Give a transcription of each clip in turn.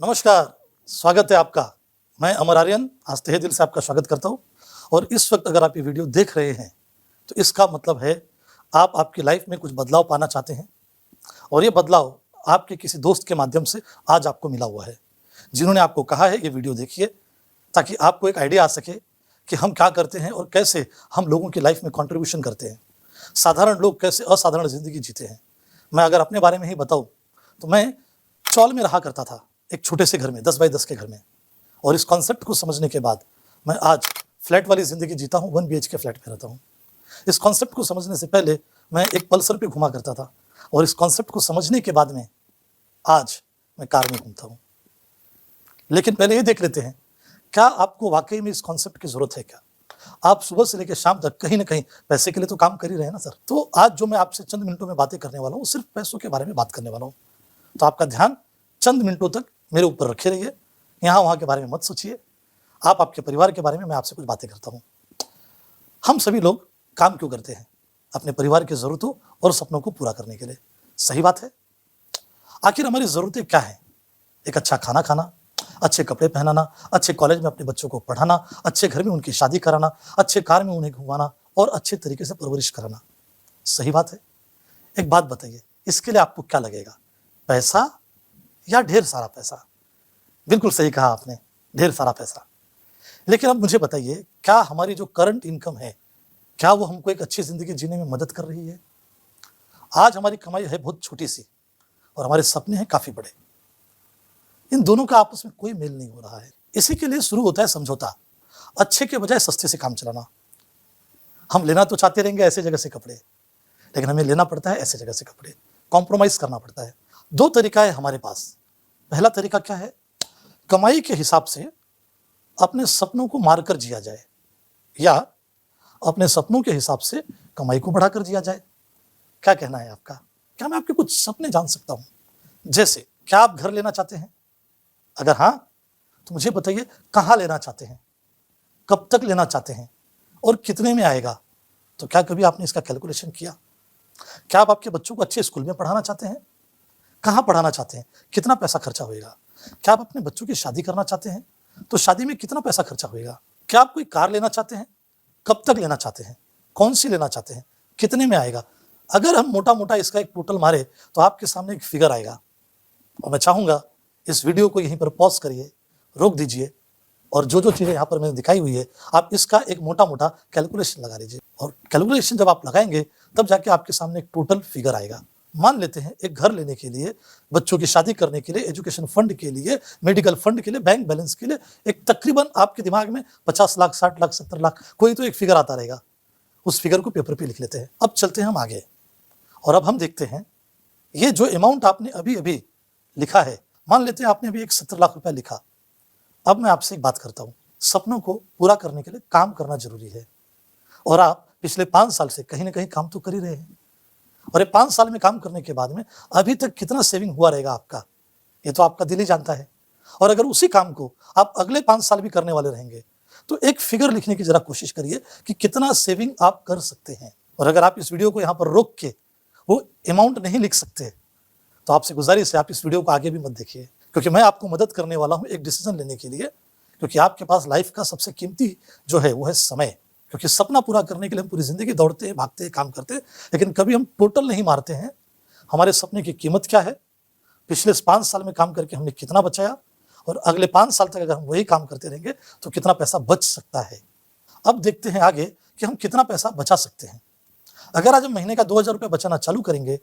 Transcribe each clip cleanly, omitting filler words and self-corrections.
नमस्कार, स्वागत है आपका। मैं अमर आर्यन आज तहे दिल से आपका स्वागत करता हूँ। और इस वक्त अगर आप ये वीडियो देख रहे हैं तो इसका मतलब है आप आपकी लाइफ में कुछ बदलाव पाना चाहते हैं और ये बदलाव आपके किसी दोस्त के माध्यम से आज आपको मिला हुआ है, जिन्होंने आपको कहा है ये वीडियो देखिए ताकि आपको एक आइडिया आ सके कि हम क्या करते हैं और कैसे हम लोगों की लाइफ में कंट्रीब्यूशन करते हैं। साधारण लोग कैसे असाधारण ज़िंदगी जीते हैं। मैं अगर अपने बारे में ही बताऊँ तो मैं चौल में रहा करता था, एक छोटे से घर में, 10 बाई 10 के घर में। और इस कॉन्सेप्ट को समझने के बाद मैं आज फ्लैट वाली ज़िंदगी जीता हूँ, 1 BHK फ्लैट में रहता हूँ। इस कॉन्सेप्ट को समझने से पहले मैं एक पल्सर पे घुमा करता था और इस कॉन्सेप्ट को समझने के बाद में आज मैं कार में घूमता हूँ। लेकिन पहले ये देख लेते हैं, क्या आपको वाकई में इस कॉन्सेप्ट की ज़रूरत है क्या? आप सुबह से लेकर शाम तक कहीं ना कहीं पैसे के लिए तो काम कर ही रहे हैं ना सर। तो आज जो मैं आपसे चंद मिनटों में बातें करने वाला हूँ, सिर्फ पैसों के बारे में बात करने वाला हूँ। तो आपका ध्यान चंद मिनटों तक मेरे ऊपर रखे रहिए, यहाँ वहाँ के बारे में मत सोचिए। आप आपके परिवार के बारे में मैं आपसे कुछ बातें करता हूँ। हम सभी लोग काम क्यों करते हैं? अपने परिवार की ज़रूरतों और सपनों को पूरा करने के लिए। सही बात है। आखिर हमारी ज़रूरतें क्या हैं? एक अच्छा खाना खाना, अच्छे कपड़े पहनाना, अच्छे कॉलेज में अपने बच्चों को पढ़ाना, अच्छे घर में उनकी शादी कराना, अच्छे कार में उन्हें घुमाना और अच्छे तरीके से परवरिश कराना। सही बात है। एक बात बताइए, इसके लिए आपको क्या लगेगा, पैसा या ढेर सारा पैसा? बिल्कुल सही कहा आपने, ढेर सारा पैसा। लेकिन अब मुझे बताइए, क्या हमारी जो करंट इनकम है, क्या वो हमको एक अच्छी ज़िंदगी जीने में मदद कर रही है? आज हमारी कमाई है बहुत छोटी सी और हमारे सपने हैं काफ़ी बड़े। इन दोनों का आपस में कोई मेल नहीं हो रहा है। इसी के लिए शुरू होता है समझौता, अच्छे के बजाय सस्ते से काम चलाना। हम लेना तो चाहते रहेंगे ऐसे जगह से कपड़े, लेकिन हमें लेना पड़ता है ऐसे जगह से कपड़े, कॉम्प्रोमाइज़ करना पड़ता है। 2 तरीका है हमारे पास। पहला तरीका क्या है? कमाई के हिसाब से अपने सपनों को मारकर जिया जाए या अपने सपनों के हिसाब से कमाई को बढ़ाकर जिया जाए। क्या कहना है आपका? क्या मैं आपके कुछ सपने जान सकता हूँ? जैसे, क्या आप घर लेना चाहते हैं? अगर हाँ, तो मुझे बताइए कहाँ लेना चाहते हैं, कब तक लेना चाहते हैं और कितने में आएगा? तो क्या कभी आपने इसका कैलकुलेशन किया? क्या आप आपके बच्चों को अच्छे स्कूल में पढ़ाना चाहते हैं? कहाँ पढ़ाना चाहते हैं? कितना पैसा खर्चा होएगा? क्या आप अपने बच्चों की शादी करना चाहते हैं? तो शादी में कितना पैसा खर्चा होएगा? क्या आप कोई कार लेना चाहते हैं? कब तक लेना चाहते हैं? कौन सी लेना चाहते हैं? कितने में आएगा? अगर हम मोटा-मोटा इसका एक टोटल मारे तो आपके सामने एक फिगर आएगा और मैं चाहूँगा इस वीडियो को यहीं पर पॉज़ करिए, रोक दीजिए और जो-जो चीज़ें यहाँ पर मैंने दिखाई हुई है, आप इसका एक मोटा-मोटा कैलकुलेशन लगा लीजिए और कैलकुलेशन जब आप लगाएँगे तब जाके आपके सामने एक टोटल फिगर आएगा। मान लेते हैं एक घर लेने के लिए, बच्चों की शादी करने के लिए, एजुकेशन फंड के लिए, मेडिकल फंड के लिए, बैंक बैलेंस के लिए एक तकरीबन आपके दिमाग में 50 लाख, 60 लाख, 70 लाख कोई तो एक फिगर आता रहेगा। उस फिगर को पेपर पे लिख लेते हैं। अब चलते हैं हम आगे और अब हम देखते हैं ये जो अमाउंट आपने अभी-अभी लिखा है, मान लेते हैं आपने अभी एक 70 लाख रुपया लिखा। अब मैं आपसे एक बात करता हूँ, सपनों को पूरा करने के लिए काम करना ज़रूरी है और आप पिछले 5 साल से कहीं न कहीं काम तो कर ही रहे हैं। और ये 5 साल में काम करने के बाद में अभी तक कितना सेविंग हुआ रहेगा आपका, ये तो आपका दिल ही जानता है। और अगर उसी काम को आप अगले 5 साल भी करने वाले रहेंगे, तो एक फिगर लिखने की ज़रा कोशिश करिए कि कितना सेविंग आप कर सकते हैं। और अगर आप इस वीडियो को यहाँ पर रोक के वो अमाउंट नहीं लिख सकते, तो आपसे गुज़ारिश है आप इस वीडियो को आगे भी मत देखिए, क्योंकि मैं आपको मदद करने वाला हूँ एक डिसीजन लेने के लिए, क्योंकि आपके पास लाइफ का सबसे कीमती जो है वो है समय। क्योंकि सपना पूरा करने के लिए हम पूरी ज़िंदगी दौड़ते हैं, भागते हैं, काम करते हैं, लेकिन कभी हम टोटल नहीं मारते हैं हमारे सपने की कीमत क्या है, पिछले 5 साल में काम करके हमने कितना बचाया और अगले 5 साल तक अगर हम वही काम करते रहेंगे तो कितना पैसा बच सकता है। अब देखते हैं आगे कि हम कितना पैसा बचा सकते हैं। अगर आज हम महीने का 2,000 रुपया बचाना चालू करेंगे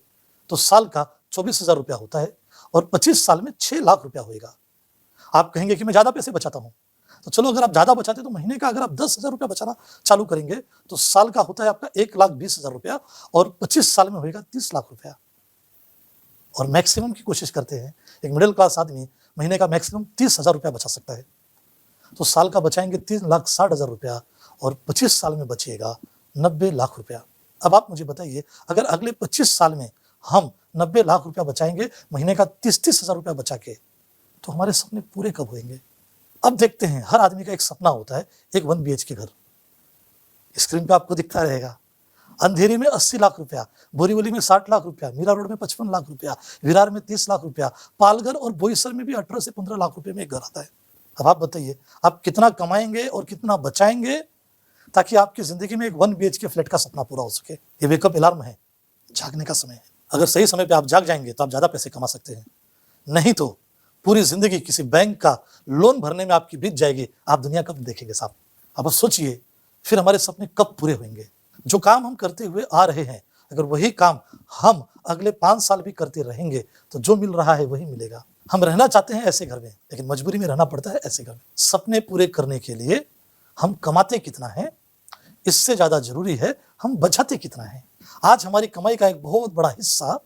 तो साल का 24,000 रुपया होता है और 25 साल में 6 लाख रुपया होएगा। आप कहेंगे कि मैं ज़्यादा पैसे बचाता हूँ, तो चलो अगर आप ज़्यादा बचाते तो महीने का अगर आप 10,000 रुपया बचाना चालू करेंगे तो साल का होता है आपका 1,20,000 रुपया और 25 साल में होएगा 30 लाख रुपया। और मैक्सिमम की कोशिश करते हैं, एक मिडिल क्लास आदमी महीने का मैक्सिमम 30,000 रुपया बचा सकता है, तो साल का बचाएंगे 3,60,000 रुपया और 25 साल में बचेगा 90 लाख रुपया। अब आप मुझे बताइए, अगर अगले 25 साल में हम 90 लाख रुपया बचाएंगे महीने का 30,000 रुपया बचा के, तो हमारे सपने पूरे कब होंगे? अब देखते हैं, हर आदमी का एक सपना होता है, एक 1 BHK घर। स्क्रीन पे आपको दिखता रहेगा। अंधेरी में 80 लाख रुपया, बोरीवली में 60 लाख रुपया, मीरा रोड में 55 लाख रुपया, विरार में 30 लाख रुपया, पालघर और बोईसर में भी 18 से 15 लाख रुपए में एक घर आता है। अब आप बताइए आप कितना कमाएंगे और कितना बचाएंगे ताकि आपकी जिंदगी में एक 1 BHK फ्लैट का सपना पूरा हो सके। ये वेकअप अलार्म है, जागने का समय है। अगर सही समय पे आप जाग जाएंगे तो आप ज्यादा पैसे कमा सकते हैं, नहीं तो पूरी जिंदगी किसी बैंक का लोन भरने में आपकी बीत जाएगी। आप दुनिया कब देखेंगे साहब? अब सोचिए फिर हमारे सपने कब पूरे होंगे? जो काम हम करते हुए आ रहे हैं, अगर वही काम हम अगले 5 साल भी करते रहेंगे तो जो मिल रहा है वही मिलेगा। हम रहना चाहते हैं ऐसे घर में, लेकिन मजबूरी में रहना पड़ता है ऐसे घर में। सपने पूरे करने के लिए हम कमाते कितना है, इससे ज्यादा जरूरी है हम बचाते कितना है। आज हमारी कमाई का एक बहुत बड़ा हिस्सा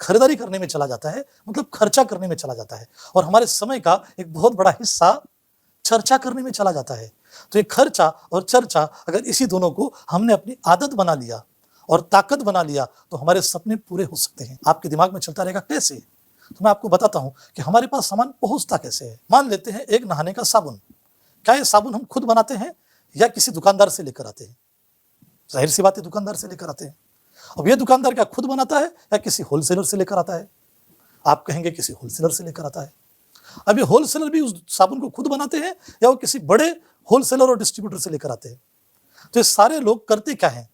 खरीदारी करने में चला जाता है, मतलब खर्चा करने में चला जाता है, और हमारे समय का एक बहुत बड़ा हिस्सा चर्चा करने में चला जाता है। तो ये खर्चा और चर्चा अगर इसी दोनों को हमने अपनी आदत बना लिया और ताकत बना लिया तो हमारे सपने पूरे हो सकते हैं। आपके दिमाग में चलता रहेगा कैसे? तो मैं आपको बताता हूं कि हमारे पास सामान पहुंचता कैसे है। मान लेते हैं एक नहाने का साबुन। क्या ये साबुन हम खुद बनाते हैं या किसी दुकानदार से लेकर आते हैं? जाहिर सी बात है दुकानदार से लेकर आते हैं। अब ये दुकानदार क्या खुद बनाता है या किसी होलसेलर से लेकर आता है? आप कहेंगे किसी होलसेलर से लेकर आता है। अब ये होलसेलर भी उस साबुन को खुद बनाते हैं या वो किसी बड़े होलसेलर और डिस्ट्रीब्यूटर से लेकर आते हैं? तो ये सारे लोग करते क्या हैं?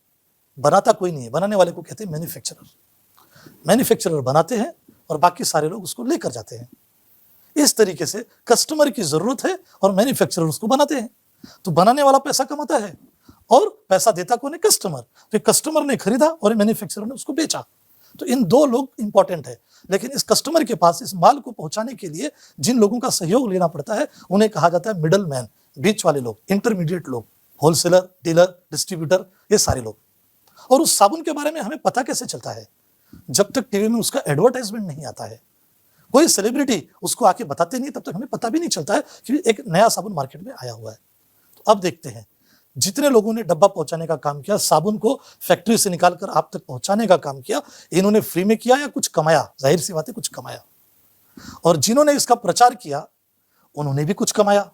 बनाता कोई नहीं है, बनाने वाले को कहते हैं मैन्युफैक्चरर। मैन्युफैक्चरर बनाते हैं और बाकी सारे लोग उसको लेकर जाते हैं। इस तरीके से कस्टमर की जरूरत है और मैन्युफैक्चरर उसको बनाते हैं। तो बनाने वाला पैसा कमाता है और पैसा देता कौन है? कस्टमर। तो कस्टमर ने खरीदा और मैन्युफैक्चरर ने उसको बेचा। तो इन दो लोग इंपॉर्टेंट है, लेकिन इस कस्टमर के पास इस माल को पहुंचाने के लिए जिन लोगों का सहयोग लेना पड़ता है उन्हें कहा जाता है मिडल मैन, बीच वाले लोग, इंटरमीडिएट लोग, होलसेलर, डीलर, डिस्ट्रीब्यूटर, ये सारे लोग। और उस साबुन के बारे में हमें पता कैसे चलता है? जब तक टीवी में उसका एडवर्टाइजमेंट नहीं आता है, कोई सेलिब्रिटी उसको आके बताते नहीं, तब तक हमें पता भी नहीं चलता है कि एक नया साबुन मार्केट में आया हुआ है। तो अब देखते हैं जितने लोगों ने डब्बा पहुंचाने का काम किया, साबुन को फैक्ट्री से निकालकर आप तक पहुंचाने का काम किया, इन्होंने फ्री में किया या कुछ कमाया? जाहिर सी बात है कुछ कमाया। और जिन्होंने इसका प्रचार किया उन्होंने भी कुछ कमाया।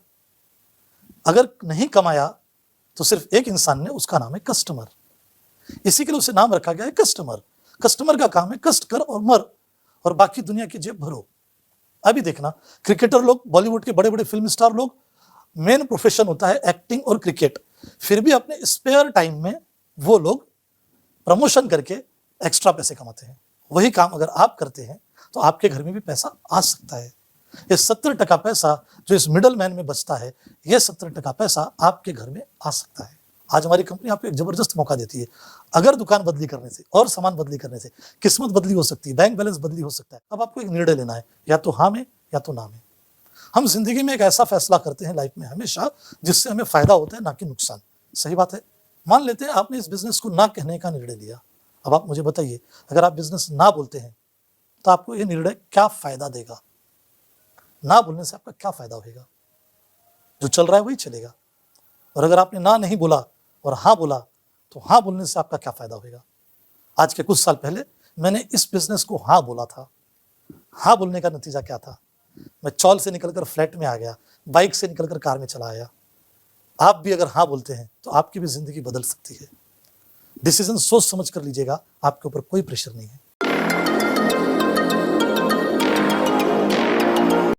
अगर नहीं कमाया तो सिर्फ एक इंसान ने, उसका नाम है कस्टमर। इसी के लिए उसे नाम रखा गया है कस्टमर। कस्टमर का काम है कष्ट कर और मर और बाकी दुनिया की जेब भरो। अभी देखना क्रिकेटर लोग, बॉलीवुड के बड़े बड़े फिल्म स्टार लोग, मेन प्रोफेशन होता है एक्टिंग और क्रिकेट, फिर भी अपने स्पेयर टाइम में वो लोग प्रमोशन करके एक्स्ट्रा पैसे कमाते हैं। वही काम अगर आप करते हैं तो आपके घर में भी पैसा आ सकता है। ये 70% पैसा जो इस मिडल मैन में बचता है, ये 70% पैसा आपके घर में आ सकता है। आज हमारी कंपनी आपको एक जबरदस्त मौका देती है। अगर दुकान बदली करने से और सामान बदली करने से किस्मत बदली हो सकती है, बैंक बैलेंस बदली हो सकता है। अब आपको एक निर्णय लेना है, या तो हाँ में या तो ना में। हम जिंदगी में एक ऐसा फैसला करते हैं लाइफ में हमेशा जिससे हमें फायदा होता है, ना कि नुकसान। सही बात है। मान लेते हैं आपने इस बिजनेस को ना कहने का निर्णय लिया। अब आप मुझे बताइए, अगर आप बिजनेस ना बोलते हैं तो आपको ये निर्णय क्या फायदा देगा? ना बोलने से आपका क्या फायदा होगा? जो चल रहा है वही चलेगा। और अगर आपने ना नहीं बोला और हाँ बोला तो हाँ बोलने से आपका क्या फायदा होगा? आज के कुछ साल पहले मैंने इस बिजनेस को हाँ बोला था। हाँ बोलने का नतीजा क्या था? मैं चौल से निकलकर फ्लैट में आ गया, बाइक से निकलकर कार में चला आया। आप भी अगर हाँ बोलते हैं तो आपकी भी जिंदगी बदल सकती है। डिसीजन सोच समझ कर लीजिएगा, आपके ऊपर कोई प्रेशर नहीं है।